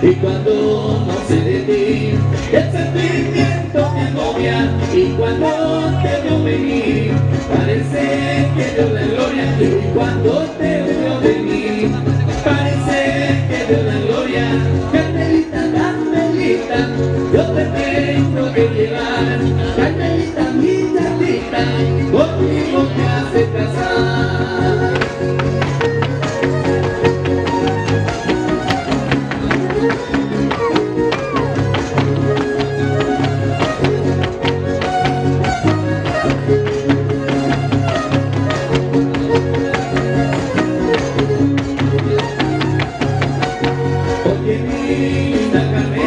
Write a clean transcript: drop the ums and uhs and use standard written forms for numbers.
Y cuando no sé de ti, el sentimiento me agobia. Y cuando te veo venir, parece que veo la gloria. Y cuando te veo venir, parece que veo la gloria. Carmelita, Carmelita, yo te tengo que llevar. Carmelita, mi Carlita, conmigo te hace casar. Oye, mi linda Carmelita,